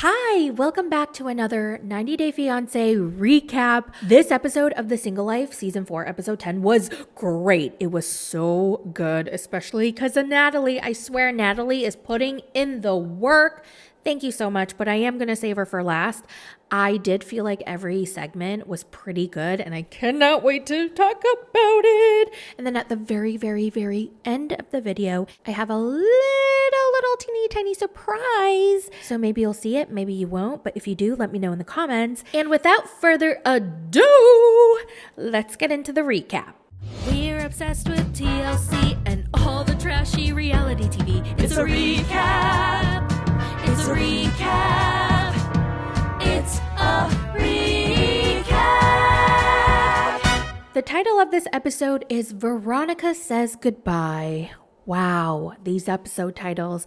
Hi, welcome back to another 90 Day Fiancé recap. This episode of The Single Life, Season 4, Episode 10 was great. It was so good, especially because of Natalie. I swear Natalie is putting in the work. Thank you so much, but I am going to save her for last. I did feel like every segment was pretty good, and I cannot wait to talk about it. And then at the very, very, very end of the video, I have a little teeny tiny surprise. So maybe you'll see it, maybe you won't, but if you do, let me know in the comments. And without further ado, let's get into the recap. We're obsessed with TLC and all the trashy reality TV. It's a recap. It's a recap. It's a recap. The title of this episode is Veronica Says Goodbye. Wow, these episode titles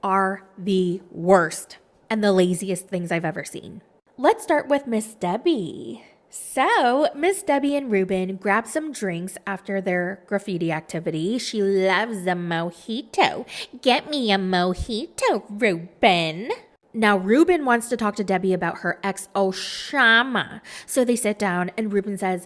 are the worst and the laziest things I've ever seen. Let's start with Miss Debbie. So, Miss Debbie and Reuben grab some drinks after their graffiti activity. She loves a mojito. Get me a mojito, Reuben. Now, Reuben wants to talk to Debbie about her ex, Oshama. So they sit down and Reuben says,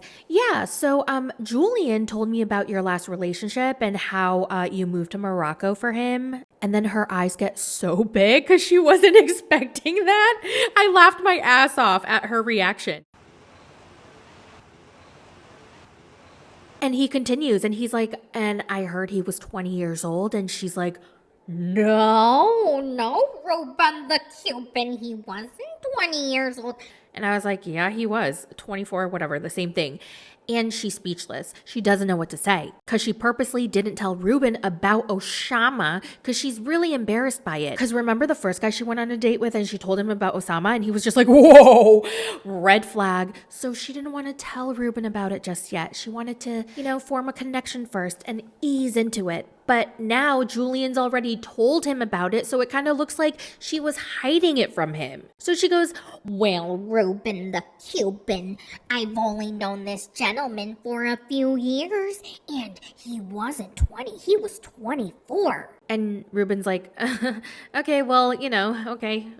Julian told me about your last relationship and how you moved to Morocco for him. And then her eyes get so big because she wasn't expecting that. I laughed my ass off at her reaction. And he continues and he's like, and I heard he was 20 years old. And she's like, No, Reuben the Cuban, he wasn't 20 years old. And I was like, yeah, he was 24, whatever, the same thing. And she's speechless. She doesn't know what to say because she purposely didn't tell Reuben about Oshama because she's really embarrassed by it. Because remember the first guy she went on a date with and she told him about Osama and he was just like, whoa, red flag. So she didn't want to tell Reuben about it just yet. She wanted to, form a connection first and ease into it. But now Julian's already told him about it, so it kind of looks like she was hiding it from him. So she goes, Well, Reuben the Cuban, I've only known this gentleman for a few years, and he wasn't 20, he was 24. And Reuben's like, okay,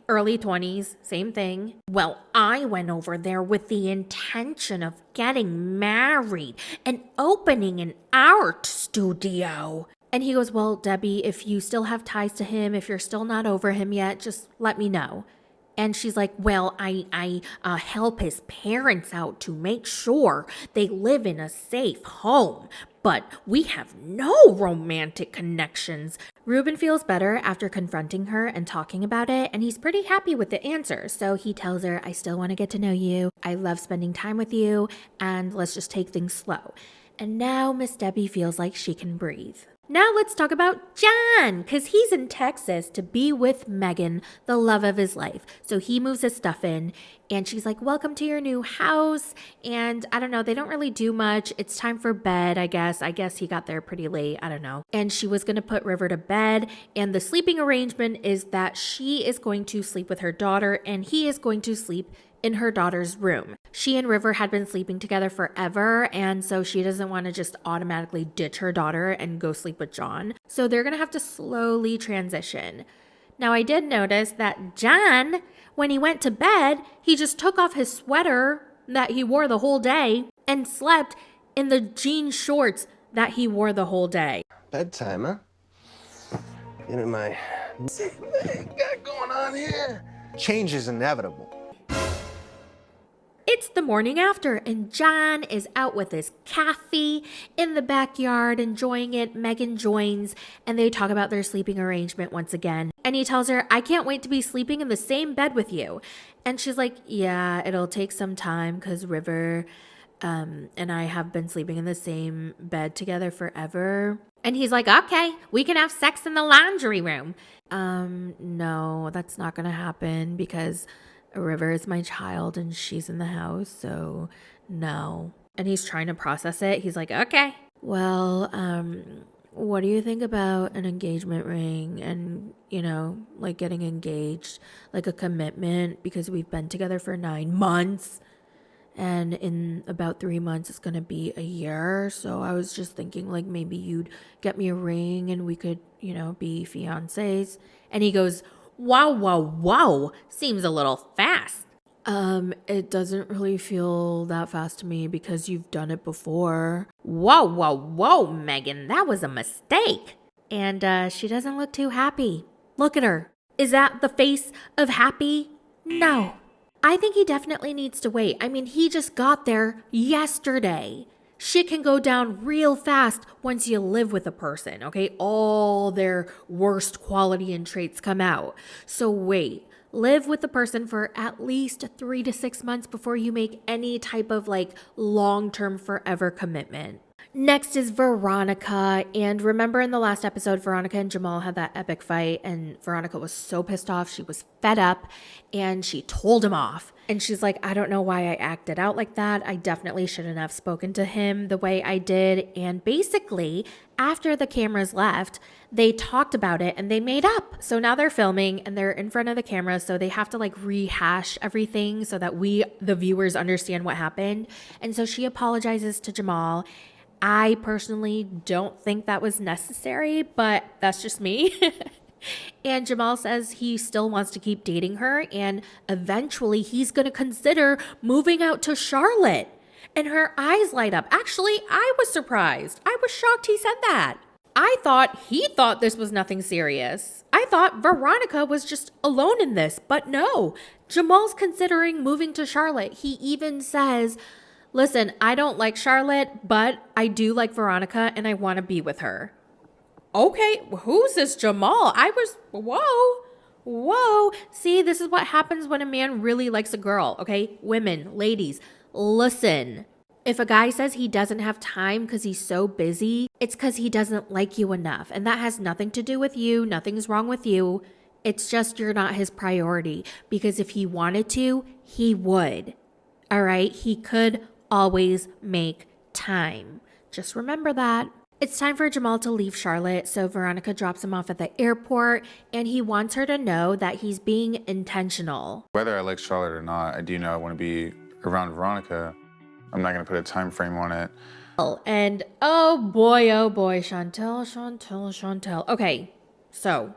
early 20s, same thing. Well, I went over there with the intention of getting married and opening an art studio. And he goes, well, Debbie, if you still have ties to him, if you're still not over him yet, just let me know. And she's like, well, I help his parents out to make sure they live in a safe home, but we have no romantic connections. Reuben feels better after confronting her and talking about it, and he's pretty happy with the answer. So he tells her, I still want to get to know you. I love spending time with you, and let's just take things slow. And now Miss Debbie feels like she can breathe. Now let's talk about John, because he's in Texas to be with Megan, the love of his life. So he moves his stuff in, and she's like, welcome to your new house. And I don't know, they don't really do much. It's time for bed, I guess. I guess he got there pretty late. I don't know. And she was going to put River to bed. And the sleeping arrangement is that she is going to sleep with her daughter, and he is going to sleep in her daughter's room. She and River had been sleeping together forever, and so she doesn't want to just automatically ditch her daughter and go sleep with John. So they're going to have to slowly transition. Now, I did notice that John, when he went to bed, he just took off his sweater that he wore the whole day and slept in the jean shorts that he wore the whole day. Bedtime, huh? You know, my got going on here. Change is inevitable. It's the morning after, and John is out with his coffee in the backyard, enjoying it. Megan joins, and they talk about their sleeping arrangement once again. And he tells her, I can't wait to be sleeping in the same bed with you. And she's like, yeah, it'll take some time because River and I have been sleeping in the same bed together forever. And he's like, okay, we can have sex in the laundry room. No, that's not going to happen because River is my child and she's in the house, so no. And he's trying to process it. He's like, okay. Well, what do you think about an engagement ring and, like getting engaged, like a commitment, because we've been together for 9 months and in about 3 months it's gonna be a year. So I was just thinking like maybe you'd get me a ring and we could, be fiancés. And he goes, Wow. Seems a little fast. It doesn't really feel that fast to me because you've done it before. Whoa, Megan, that was a mistake. And she doesn't look too happy. Look at her. Is that the face of happy? No. I think he definitely needs to wait. I mean, he just got there yesterday. Shit can go down real fast once you live with a person, okay? All their worst quality and traits come out. So wait. Live with the person for at least 3 to 6 months before you make any type of long-term forever commitment. Next is Veronica. And remember in the last episode, Veronica and Jamal had that epic fight and Veronica was so pissed off. She was fed up and she told him off. And she's like, I don't know why I acted out like that. I definitely shouldn't have spoken to him the way I did. And basically, after the cameras left, they talked about it and they made up. So now they're filming and they're in front of the camera. So they have to rehash everything so that we, the viewers, understand what happened. And so she apologizes to Jamal. I personally don't think that was necessary, but that's just me. And Jamal says he still wants to keep dating her and eventually he's going to consider moving out to Charlotte. And her eyes light up. Actually, I was surprised. I was shocked he said that. I thought he thought this was nothing serious. I thought Veronica was just alone in this, but no. Jamal's considering moving to Charlotte. He even says, listen, I don't like Charlotte, but I do like Veronica and I want to be with her. Okay, who's this Jamal? Whoa. See, this is what happens when a man really likes a girl, okay? Women, ladies, listen. If a guy says he doesn't have time because he's so busy, it's because he doesn't like you enough. And that has nothing to do with you. Nothing's wrong with you. It's just you're not his priority. Because if he wanted to, he would. All right? He could always make time. Just remember that. It's time for Jamal to leave Charlotte, so Veronica drops him off at the airport, and he wants her to know that he's being intentional. Whether I like Charlotte or not, I do know I want to be around Veronica. I'm not going to put a time frame on it. And oh boy, Chantel. Okay, so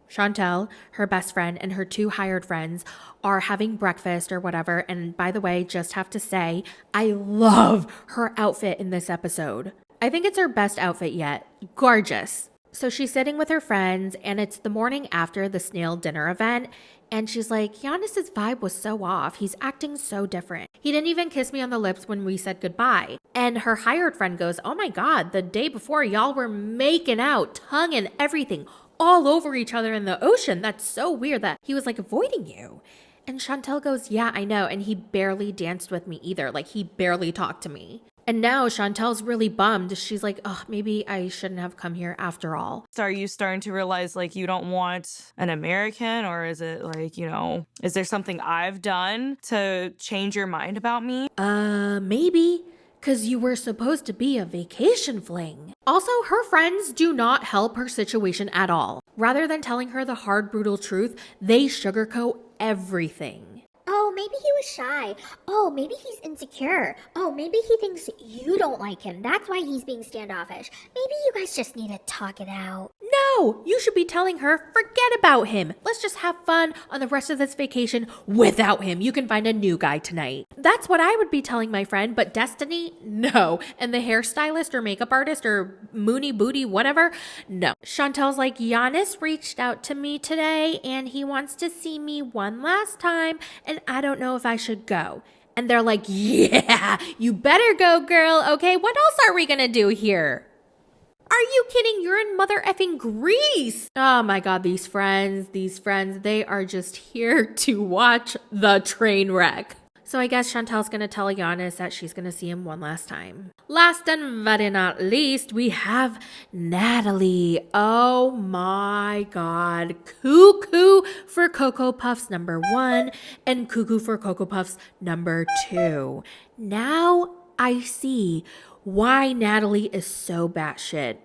Chantel, her best friend, and her 2 hired friends are having breakfast or whatever. And by the way, just have to say, I love her outfit in this episode. I think it's her best outfit yet. Gorgeous. So she's sitting with her friends and it's the morning after the snail dinner event. And she's like, Giannis's vibe was so off. He's acting so different. He didn't even kiss me on the lips when we said goodbye. And her hired friend goes, oh my God, the day before y'all were making out, tongue and everything all over each other in the ocean. That's so weird that he was avoiding you. And Chantel goes, yeah, I know. And he barely danced with me either. He barely talked to me. And now Chantel's really bummed. She's like, oh, maybe I shouldn't have come here after all. So are you starting to realize you don't want an American, or is it is there something I've done to change your mind about me? Maybe. Because you were supposed to be a vacation fling. Also, her friends do not help her situation at all. Rather than telling her the hard, brutal truth, they sugarcoat everything. Oh, maybe he was shy. Oh, maybe he's insecure. Oh, maybe he thinks you don't like him. That's why he's being standoffish. Maybe you guys just need to talk it out. No, you should be telling her, forget about him. Let's just have fun on the rest of this vacation without him. You can find a new guy tonight. That's what I would be telling my friend, but Destiny, no. And the hairstylist or makeup artist or Mooney Booty, whatever, no. Chantel's like, Giannis reached out to me today and he wants to see me one last time and I don't know if I should go. And they're like, yeah, you better go, girl. Okay, what else are we gonna do here? Are you kidding? You're in mother effing Greece. Oh my God, these friends, they are just here to watch the train wreck. So I guess Chantel's gonna tell Giannis that she's gonna see him one last time. Last and very not least, we have Natalie. Oh my God. Cuckoo for Cocoa Puffs #1 and cuckoo for Cocoa Puffs #2. Now I see why Natalie is so batshit.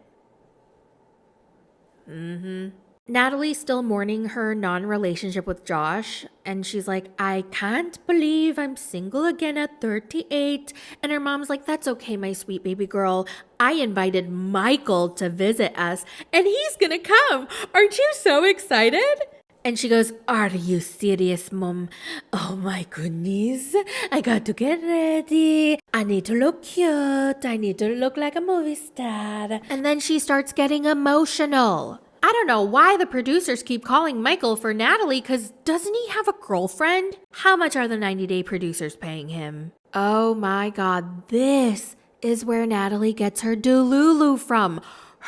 Natalie's still mourning her non-relationship with Josh, and she's like, I can't believe I'm single again at 38. And her mom's like, that's okay, my sweet baby girl. I invited Michael to visit us, and he's gonna come. Aren't you so excited? And she goes, "Are you serious, Mom? Oh my goodness. I got to get ready. I need to look cute. I need to look like a movie star." And then she starts getting emotional. I don't know why the producers keep calling Michael for Natalie, because doesn't he have a girlfriend? How much are the 90-day producers paying him? Oh my God, this is where Natalie gets her Delulu from.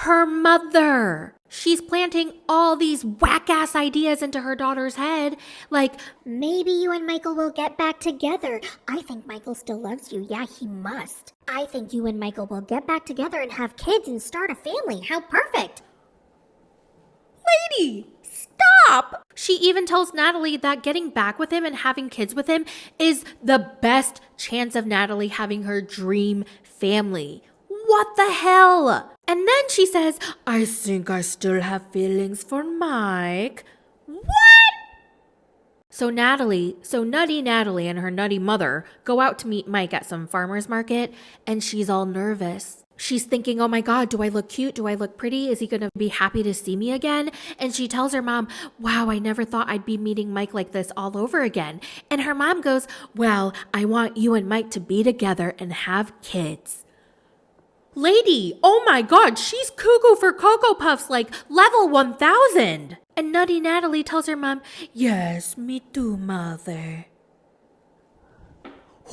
Her mother. She's planting all these whack-ass ideas into her daughter's head. Like, Maybe you and Michael will get back together. I think Michael still loves you. Yeah, he must. I think you and Michael will get back together and have kids and start a family. How perfect. lady, stop! She even tells Natalie that getting back with him and having kids with him is the best chance of Natalie having her dream family. What the hell? And then she says, "I think I still have feelings for Mike." What? So nutty Natalie and her nutty mother go out to meet Mike at some farmer's market, and she's all nervous. She's thinking, oh my God, do I look cute? Do I look pretty? Is he going to be happy to see me again? And she tells her mom, wow, I never thought I'd be meeting Mike like this all over again. And her mom goes, well, I want you and Mike to be together and have kids. Lady, oh my God, she's cuckoo for Cocoa Puffs, like level 1000. And nutty Natalie tells her mom, yes, me too, mother.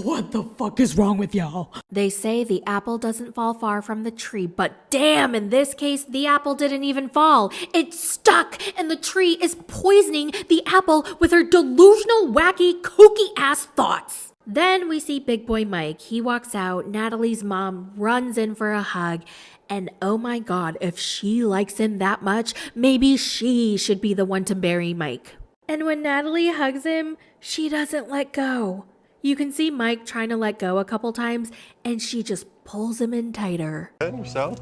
What the fuck is wrong with y'all? They say the apple doesn't fall far from the tree, but damn, in this case, the apple didn't even fall. It stuck, and the tree is poisoning the apple with her delusional, wacky, kooky ass thoughts. Then we see Big Boy Mike. He walks out. Natalie's mom runs in for a hug. And oh my God, if she likes him that much, maybe she should be the one to bury Mike. And when Natalie hugs him, she doesn't let go. You can see Mike trying to let go a couple times, and she just pulls him in tighter. Good, yourself?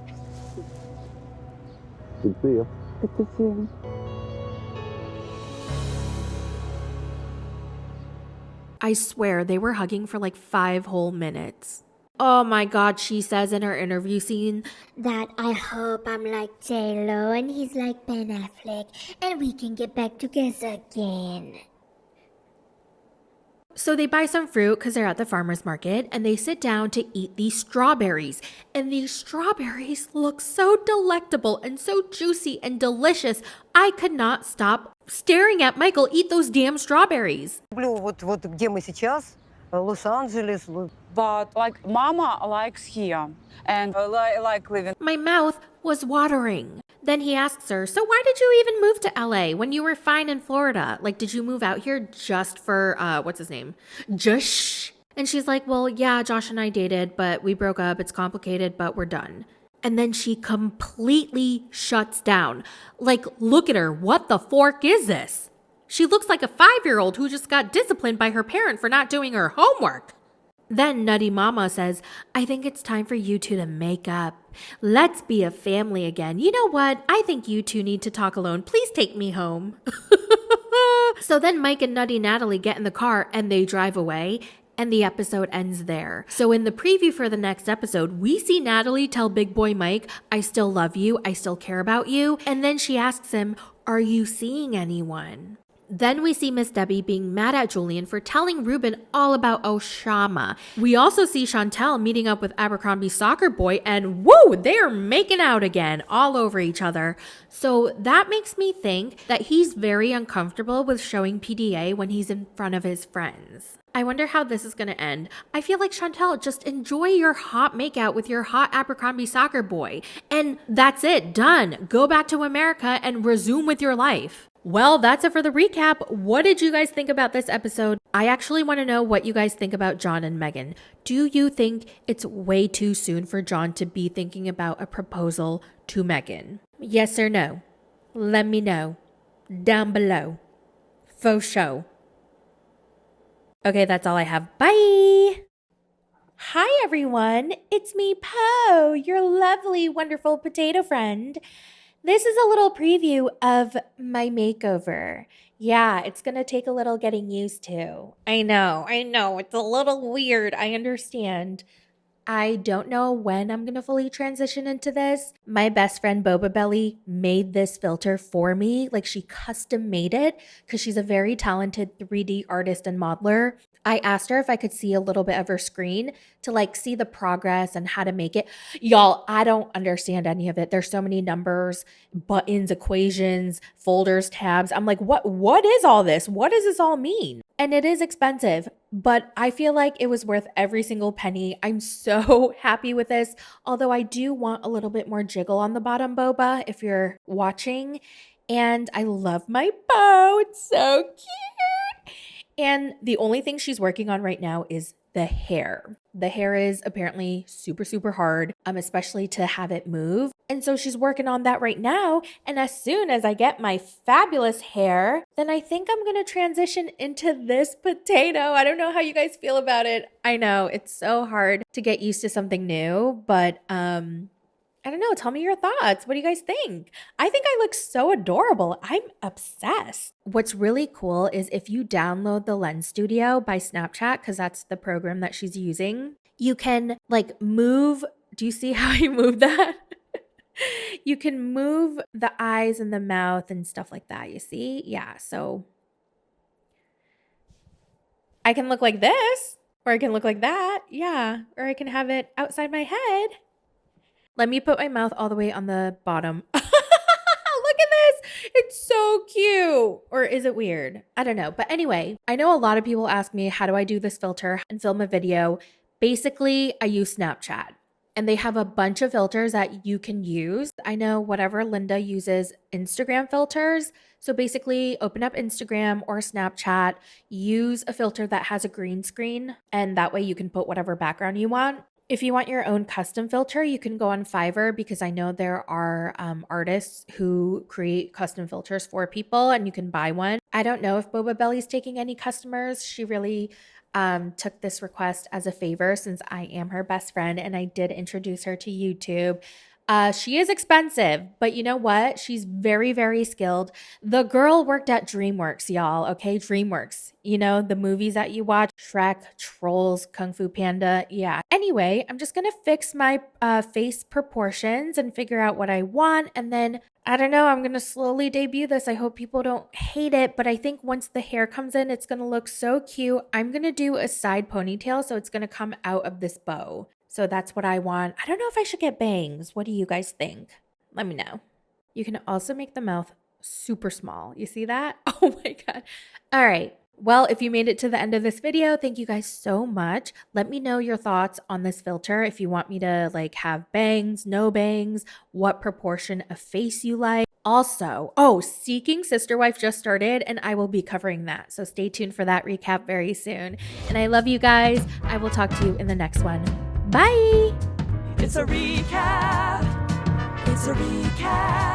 Good to see you. Good to see you. I swear they were hugging for like 5 whole minutes. Oh my God, she says in her interview scene That I hope I'm like J-Lo and he's like Ben Affleck and we can get back together again. So they buy some fruit because they're at the farmer's market, and they sit down to eat these strawberries. And these strawberries look so delectable and so juicy and delicious. I could not stop staring at Michael eat those damn strawberries. Вот где мы сейчас, Лос-Анджелес. But like mama likes here and like living. My mouth was watering. Then he asks her, so why did you even move to LA when you were fine in Florida? Like, did you move out here just for, what's his name? Josh. And she's like, well, yeah, Josh and I dated, but we broke up. It's complicated, but we're done. And then she completely shuts down. Like, look at her. What the fork is this? She looks like a 5-year-old who just got disciplined by her parent for not doing her homework. Then Nutty Mama says, I think it's time for you two to make up. Let's be a family again. You know what? I think you two need to talk alone. Please take me home. So then Mike and Nutty Natalie get in the car and they drive away. And the episode ends there. So in the preview for the next episode, we see Natalie tell Big Boy Mike, I still love you. I still care about you. And then she asks him, are you seeing anyone? Then we see Miss Debbie being mad at Julian for telling Reuben all about Oshama. We also see Chantel meeting up with Abercrombie's soccer boy, and whoa, they're making out again all over each other. So that makes me think that he's very uncomfortable with showing PDA when he's in front of his friends. I wonder how this is going to end. I feel like, Chantel, just enjoy your hot makeout with your hot Abercrombie soccer boy. And that's it, done. Go back to America and resume with your life. Well, that's it for the recap. What did you guys think about this episode? I actually want to know what you guys think about John and Megan. Do you think it's way too soon for John to be thinking about a proposal to Megan? Yes or no? Let me know down below. Faux show. Okay, that's all I have. Bye! Hi, everyone. It's me, Poe, your lovely, wonderful potato friend. This is a little preview of my makeover. Yeah, it's going to take a little getting used to. I know. It's a little weird. I understand. I don't know when I'm going to fully transition into this. My best friend Boba Belly made this filter for me. Like she custom made it because she's a very talented 3D artist and modeler. I asked her if I could see a little bit of her screen to like see the progress and how to make it. Y'all, I don't understand any of it. There's so many numbers, buttons, equations, folders, tabs. I'm like, what is all this? What does this all mean? And it is expensive, but I feel like it was worth every single penny. I'm so happy with this. Although I do want a little bit more jiggle on the bottom, Boba, if you're watching. And I love my bow. It's so cute. And the only thing she's working on right now is the hair. The hair is apparently super, super hard, especially to have it move. And so she's working on that right now. And as soon as I get my fabulous hair, then I think I'm going to transition into this potato. I don't know how you guys feel about it. I know it's so hard to get used to something new, but I don't know. Tell me your thoughts. What do you guys think? I think I look so adorable. I'm obsessed. What's really cool is if you download the Lens Studio by Snapchat, because that's the program that she's using, you can like move. Do you see how I move that? You can move the eyes and the mouth and stuff like that. You see? Yeah. So I can look like this, or I can look like that. Yeah. Or I can have it outside my head. Let me put my mouth all the way on the bottom. Look at this. It's so cute. Or is it weird? I don't know. But anyway, I know a lot of people ask me, how do I do this filter and film a video? Basically, I use Snapchat. And they have a bunch of filters that you can use. I know whatever Linda uses Instagram filters. So basically open up Instagram or Snapchat, use a filter that has a green screen, and that way you can put whatever background you want. If you want your own custom filter, you can go on Fiverr because I know there are artists who create custom filters for people and you can buy one. I don't know if Boba Belly's taking any customers. She really took this request as a favor since I am her best friend and I did introduce her to YouTube. She is expensive, but you know what? She's very, very skilled. The girl worked at DreamWorks, y'all. Okay, DreamWorks. You know, the movies that you watch, Shrek, Trolls, Kung Fu Panda. Yeah. Anyway, I'm just going to fix my face proportions and figure out what I want. And then, I don't know, I'm going to slowly debut this. I hope people don't hate it, but I think once the hair comes in, it's going to look so cute. I'm going to do a side ponytail, so it's going to come out of this bow. So that's what I want. I don't know if I should get bangs. What do you guys think? Let me know. You can also make the mouth super small. You see that? Oh my God. All right. Well, if you made it to the end of this video, thank you guys so much. Let me know your thoughts on this filter. If you want me to like have bangs, no bangs, what proportion of face you like. Also, Seeking Sister Wife just started and I will be covering that. So stay tuned for that recap very soon. And I love you guys. I will talk to you in the next one. Bye. It's a recap. It's a recap.